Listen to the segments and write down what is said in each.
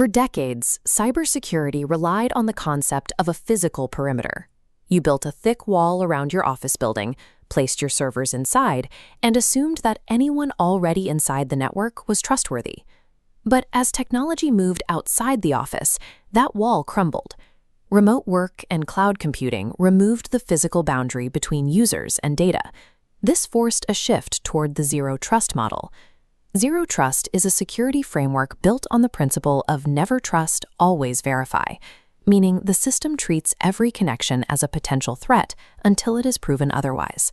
For decades, cybersecurity relied on the concept of a physical perimeter. You built a thick wall around your office building, placed your servers inside, and assumed that anyone already inside the network was trustworthy. But as technology moved outside the office, that wall crumbled. Remote work and cloud computing removed the physical boundary between users and data. This forced a shift toward the zero trust model. Zero trust is a security framework built on the principle of never trust, always verify, meaning the system treats every connection as a potential threat until it is proven otherwise.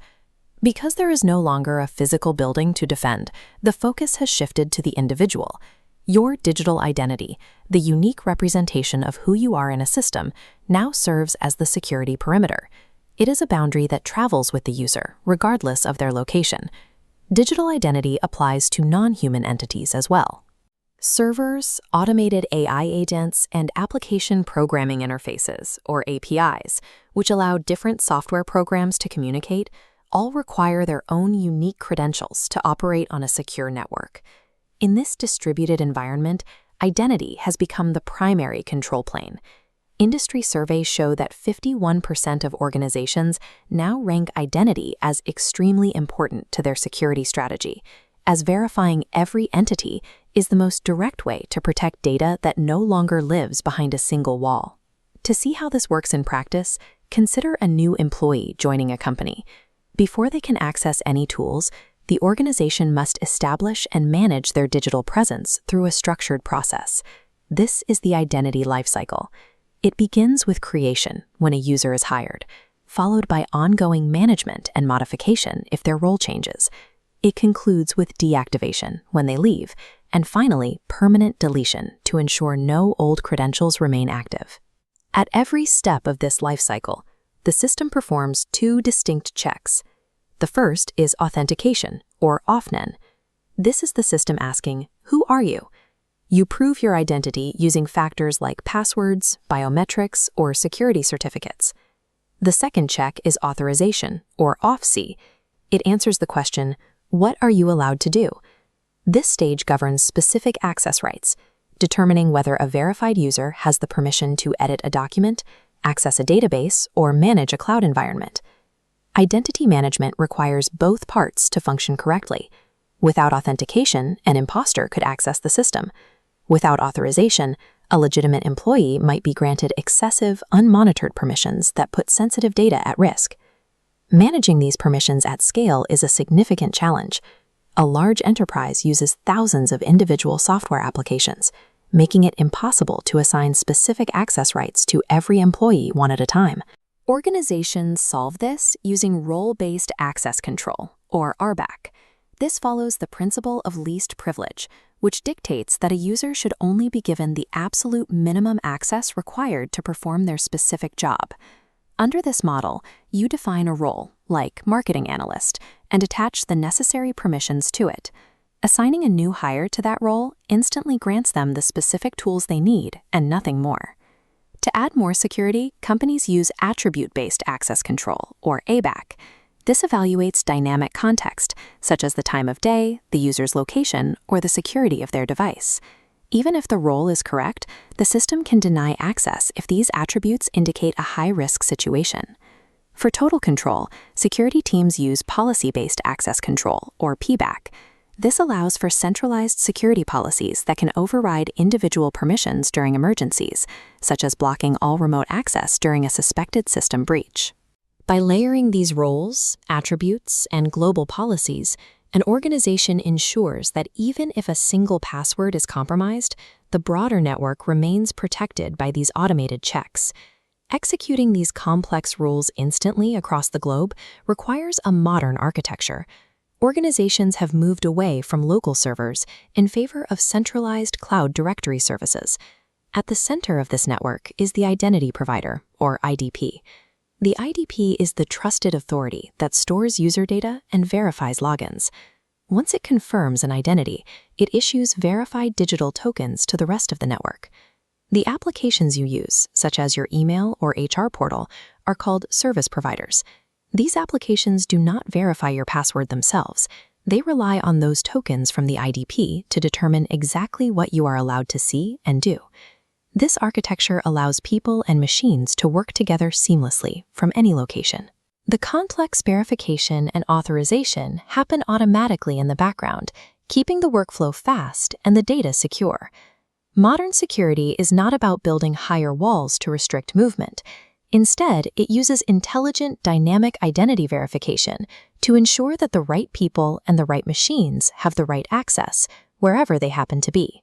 Because there is no longer a physical building to defend, the focus has shifted to the individual. Your digital identity, the unique representation of who you are in a system, now serves as the security perimeter. It is a boundary that travels with the user, regardless of their location. Digital identity applies to non-human entities as well. Servers, automated AI agents, and application programming interfaces, or APIs, which allow different software programs to communicate, all require their own unique credentials to operate on a secure network. In this distributed environment, identity has become the primary control plane. Industry surveys show that 51% of organizations now rank identity as extremely important to their security strategy, as verifying every entity is the most direct way to protect data that no longer lives behind a single wall. To see how this works in practice, consider a new employee joining a company. Before they can access any tools, the organization must establish and manage their digital presence through a structured process. This is the identity lifecycle. It begins with creation when a user is hired, followed by ongoing management and modification if their role changes. It concludes with deactivation when they leave, and finally, permanent deletion to ensure no old credentials remain active. At every step of this lifecycle, the system performs two distinct checks. The first is authentication, or AuthN. This is the system asking, "Who are you?" You prove your identity using factors like passwords, biometrics, or security certificates. The second check is authorization, or AuthZ. It answers the question, "What are you allowed to do?" This stage governs specific access rights, determining whether a verified user has the permission to edit a document, access a database, or manage a cloud environment. Identity management requires both parts to function correctly. Without authentication, an imposter could access the system. Without authorization, a legitimate employee might be granted excessive, unmonitored permissions that put sensitive data at risk. Managing these permissions at scale is a significant challenge. A large enterprise uses thousands of individual software applications, making it impossible to assign specific access rights to every employee one at a time. Organizations solve this using role-based access control, or RBAC. This follows the principle of least privilege, which dictates that a user should only be given the absolute minimum access required to perform their specific job. Under this model, you define a role, like marketing analyst, and attach the necessary permissions to it. Assigning a new hire to that role instantly grants them the specific tools they need and nothing more. To add more security, companies use attribute-based access control, or ABAC. This evaluates dynamic context, such as the time of day, the user's location, or the security of their device. Even if the role is correct, the system can deny access if these attributes indicate a high-risk situation. For total control, security teams use policy-based access control, or PBAC. This allows for centralized security policies that can override individual permissions during emergencies, such as blocking all remote access during a suspected system breach. By layering these roles, attributes, and global policies, an organization ensures that even if a single password is compromised, the broader network remains protected by these automated checks. Executing these complex rules instantly across the globe requires a modern architecture. Organizations have moved away from local servers in favor of centralized cloud directory services. At the center of this network is the identity provider, or IDP. The IDP is the trusted authority that stores user data and verifies logins. Once it confirms an identity, it issues verified digital tokens to the rest of the network. The applications you use, such as your email or HR portal, are called service providers. These applications do not verify your password themselves. They rely on those tokens from the IDP to determine exactly what you are allowed to see and do. This architecture allows people and machines to work together seamlessly from any location. The complex verification and authorization happen automatically in the background, keeping the workflow fast and the data secure. Modern security is not about building higher walls to restrict movement. Instead, it uses intelligent, dynamic identity verification to ensure that the right people and the right machines have the right access, wherever they happen to be.